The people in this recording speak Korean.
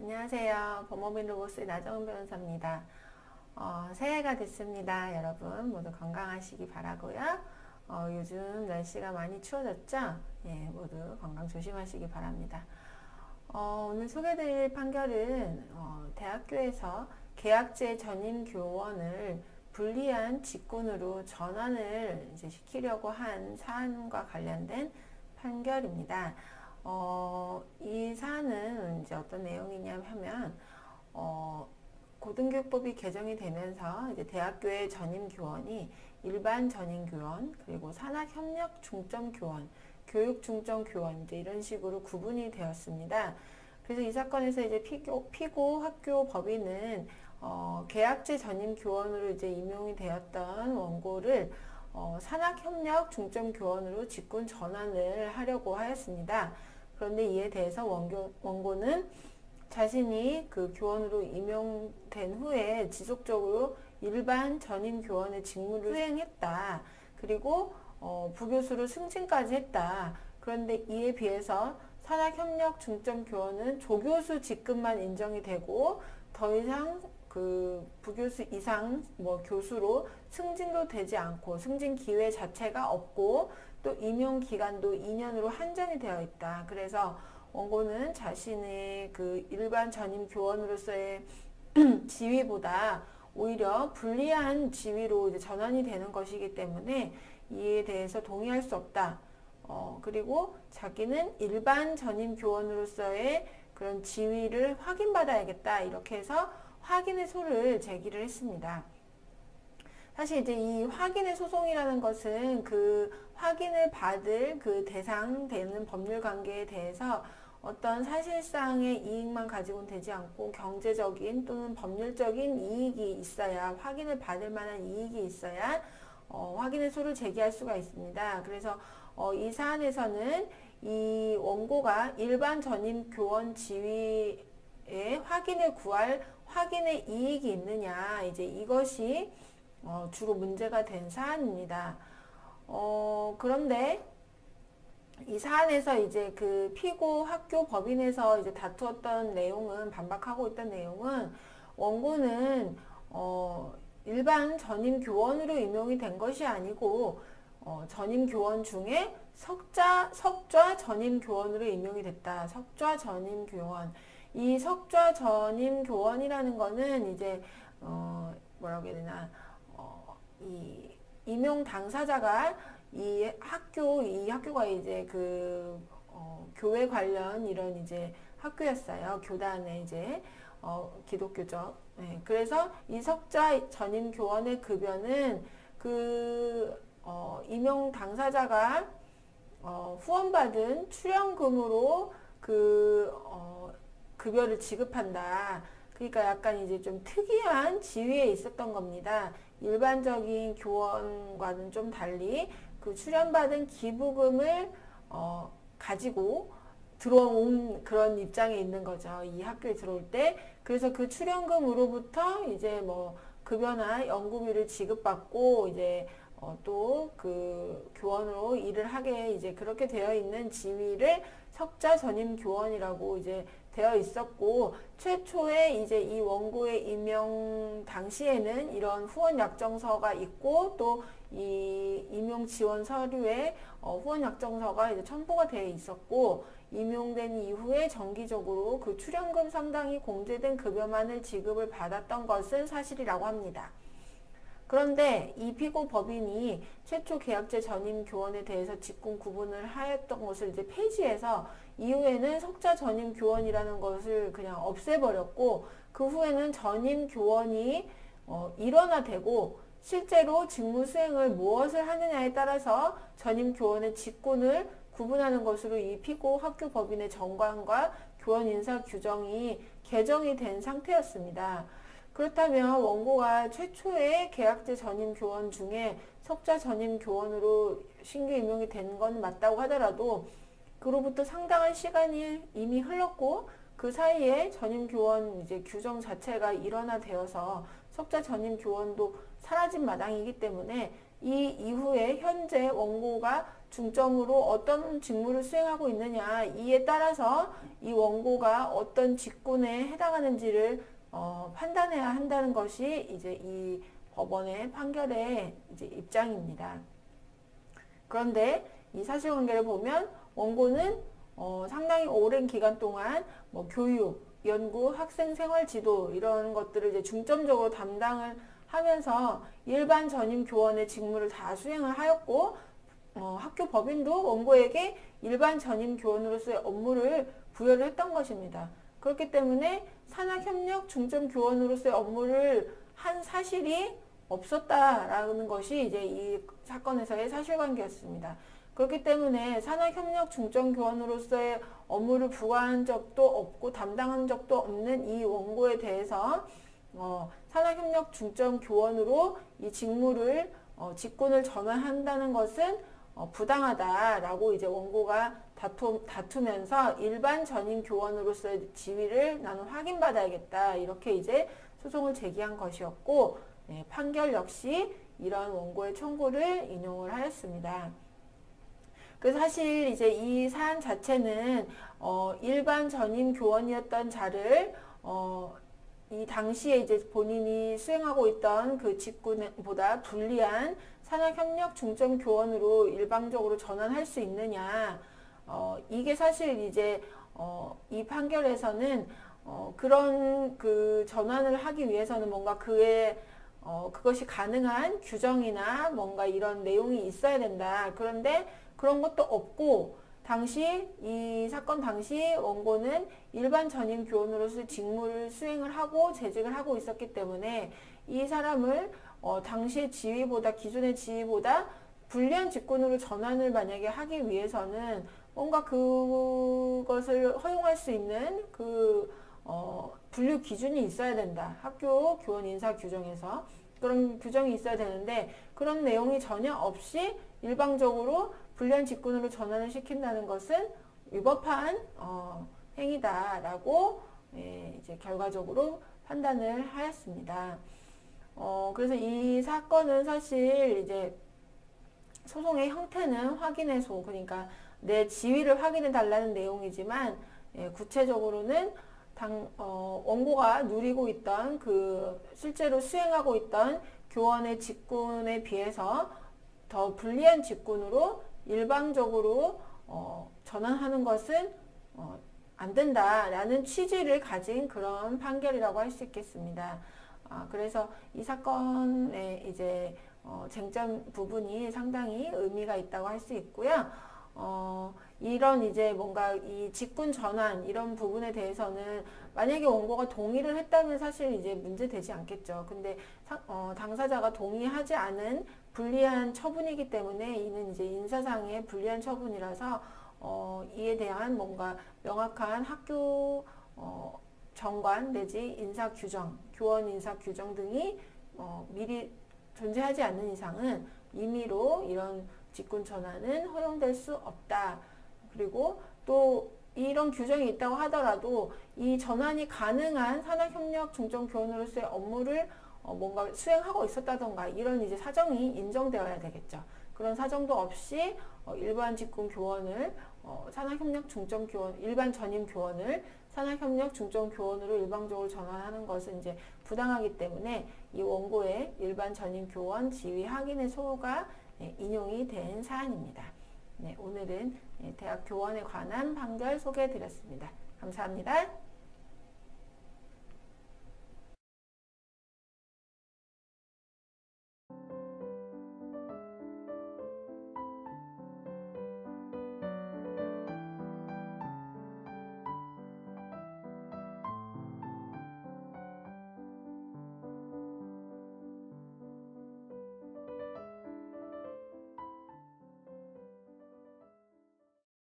안녕하세요. 법무민 로보스의 나정은 변호사입니다. 새해가 됐습니다. 여러분 모두 건강하시기 바라고요. 요즘 날씨가 많이 추워졌죠? 예, 모두 건강 조심하시기 바랍니다. 오늘 소개드릴 판결은 대학교에서 계약제 전임 교원을 불리한 직군으로 전환을 이제 시키려고 한 사안과 관련된 판결입니다. 이 사안은 이제 어떤 내용이냐 하면, 고등교육법이 개정이 되면서 이제 대학교의 전임교원이 일반 전임교원, 그리고 산학협력 중점교원, 교육중점교원, 이제 이런 식으로 구분이 되었습니다. 그래서 이 사건에서 이제 피고 학교 법인은, 계약제 전임교원으로 이제 임용이 되었던 원고를 산학협력 중점교원으로 직군 전환을 하려고 하였습니다. 그런데 이에 대해서 원고는 자신이 그 교원으로 임용된 후에 지속적으로 일반 전임 교원의 직무를 수행했다. 그리고 부교수로 승진까지 했다. 그런데 이에 비해서 산학협력 중점교원은 조교수 직급만 인정이 되고 더 이상 그 부교수 이상 교수로 승진도 되지 않고 승진 기회 자체가 없고 또 임용 기간도 2년으로 한정이 되어 있다. 그래서 원고는 자신의 그 일반 전임 교원으로서의 지위보다 오히려 불리한 지위로 이제 전환이 되는 것이기 때문에 이에 대해서 동의할 수 없다. 그리고 자기는 일반 전임 교원으로서의 그런 지위를 확인받아야겠다. 이렇게 해서 확인의 소를 제기를 했습니다. 사실 이제 이 확인의 소송이라는 것은 그 확인을 받을 그 대상되는 법률 관계에 대해서 어떤 사실상의 이익만 가지고는 되지 않고 경제적인 또는 법률적인 이익이 있어야, 확인을 받을 만한 이익이 있어야 확인의 소를 제기할 수가 있습니다. 그래서 이 사안에서는 이 원고가 일반 전임 교원 지위의 확인을 구할 확인의 이익이 있느냐, 이제 이것이 주로 문제가 된 사안입니다. 그런데 이 사안에서 이제 그 피고 학교 법인에서 이제 다투었던 내용은, 반박하고 있던 내용은, 원고는 일반 전임 교원으로 임용이 된 것이 아니고 전임 교원 중에 석좌 전임 교원으로 임용이 됐다. 석좌 전임 교원. 이 석좌 전임 교원이라는 거는 이제 뭐라고 해야 되나, 이 임용 당사자가 이 학교가 이제 그 교회 관련 이런 이제 학교였어요. 교단의 이제 기독교적. 네, 그래서 이 석좌 전임 교원의 급여는 그 임용 당사자가 후원받은 출연금으로 그 급여를 지급한다. 그러니까 약간 이제 좀 특이한 지위에 있었던 겁니다. 일반적인 교원과는 좀 달리 그 출연받은 기부금을 가지고 들어온 그런 입장에 있는 거죠. 이 학교에 들어올 때. 그래서 그 출연금으로부터 이제 급여나 연구비를 지급받고 이제 또 그 교원으로 일을 하게 이제 그렇게 되어 있는 지위를 석좌 전임 교원이라고 이제 되어 있었고, 최초에 이제 이 원고의 임용 당시에는 이런 후원 약정서가 있고 또 이 임용 지원 서류에 후원 약정서가 이제 첨부가 되어 있었고, 임용된 이후에 정기적으로 그 출연금 상당히 공제된 급여만을 지급을 받았던 것은 사실이라고 합니다. 그런데 이 피고 법인이 최초 계약제 전임 교원에 대해서 직군 구분을 하였던 것을 이제 폐지해서 이후에는 석좌 전임 교원이라는 것을 그냥 없애버렸고, 그 후에는 전임 교원이 일원화되고 실제로 직무 수행을 무엇을 하느냐에 따라서 전임 교원의 직군을 구분하는 것으로 이 피고 학교 법인의 정관과 교원 인사 규정이 개정이 된 상태였습니다. 그렇다면 원고가 최초의 계약제 전임 교원 중에 석좌 전임 교원으로 신규 임용이 된 건 맞다고 하더라도 그로부터 상당한 시간이 이미 흘렀고 그 사이에 전임 교원 이제 규정 자체가 일원화되어서 석좌 전임 교원도 사라진 마당이기 때문에 이 이후에 현재 원고가 중점으로 어떤 직무를 수행하고 있느냐 이에 따라서 이 원고가 어떤 직군에 해당하는지를 판단해야 한다는 것이 이제 이 법원의 판결의 이제 입장입니다. 그런데 이 사실관계를 보면 원고는 상당히 오랜 기간 동안 뭐 교육, 연구, 학생 생활 지도 이런 것들을 이제 중점적으로 담당을 하면서 일반 전임 교원의 직무를 다 수행을 하였고 학교 법인도 원고에게 일반 전임 교원으로서의 업무를 부여를 했던 것입니다. 그렇기 때문에 산학협력 중점 교원으로서의 업무를 한 사실이 없었다라는 것이 이제 이 사건에서의 사실관계였습니다. 그렇기 때문에 산학협력 중점교원으로서의 업무를 부과한 적도 없고 담당한 적도 없는 이 원고에 대해서 산학협력 중점교원으로 이 직무를 직군을 전환한다는 것은 부당하다라고 이제 원고가 다투면서 일반 전임 교원으로서의 지위를 나는 확인받아야겠다 이렇게 이제 소송을 제기한 것이었고 판결 역시 이런 원고의 청구를 인용을 하였습니다. 그래서 사실 이제 이 사안 자체는 일반 전임 교원이었던 자를 이 당시에 이제 본인이 수행하고 있던 그 직군보다 불리한 산학협력 중점 교원으로 일방적으로 전환할 수 있느냐 이게 사실 이제 이 판결에서는 그런 그 전환을 하기 위해서는 뭔가 그것이 가능한 규정이나 뭔가 이런 내용이 있어야 된다. 그런데 그런 것도 없고 이 사건 당시 원고는 일반 전임 교원으로서 직무를 수행을 하고 재직을 하고 있었기 때문에 이 사람을 당시의 지위보다 기존의 지위보다 불리한 직군으로 전환을 만약에 하기 위해서는 뭔가 그것을 허용할 수 있는 분류 기준이 있어야 된다. 학교 교원 인사 규정에서 그런 규정이 있어야 되는데 그런 내용이 전혀 없이 일방적으로 불리한 직군으로 전환을 시킨다는 것은 위법한 행위다라고 이제 결과적으로 판단을 하였습니다. 그래서 이 사건은 사실 이제 소송의 형태는 확인해소, 그러니까 내 지위를 확인해 달라는 내용이지만 구체적으로는 원고가 누리고 있던 실제로 수행하고 있던 교원의 직군에 비해서 더 불리한 직군으로 일방적으로 전환하는 것은 안 된다라는 취지를 가진 그런 판결이라고 할 수 있겠습니다. 그래서 이 사건의 이제 쟁점 부분이 상당히 의미가 있다고 할 수 있고요. 이런 이제 뭔가 이 직군 전환 이런 부분에 대해서는 만약에 원고가 동의를 했다면 사실 이제 문제되지 않겠죠. 근데 당사자가 동의하지 않은 불리한 처분이기 때문에 이는 이제 인사상의 불리한 처분이라서 이에 대한 뭔가 명확한 학교 정관 내지 인사 규정, 교원 인사 규정 등이 미리 존재하지 않는 이상은 임의로 이런 직군 전환은 허용될 수 없다. 그리고 또 이런 규정이 있다고 하더라도 이 전환이 가능한 산학협력 중점교원으로서의 업무를 뭔가 수행하고 있었다던가 이런 이제 사정이 인정되어야 되겠죠. 그런 사정도 없이 일반 직군 교원을 산학협력 중점교원, 일반 전임 교원을 산학협력 중점교원으로 일방적으로 전환하는 것은 이제 부당하기 때문에 이 원고의 일반 전임 교원 지위 확인의 소가 인용이 된 사안입니다. 오늘은 대학 교원에 관한 판결 소개해 드렸습니다. 감사합니다.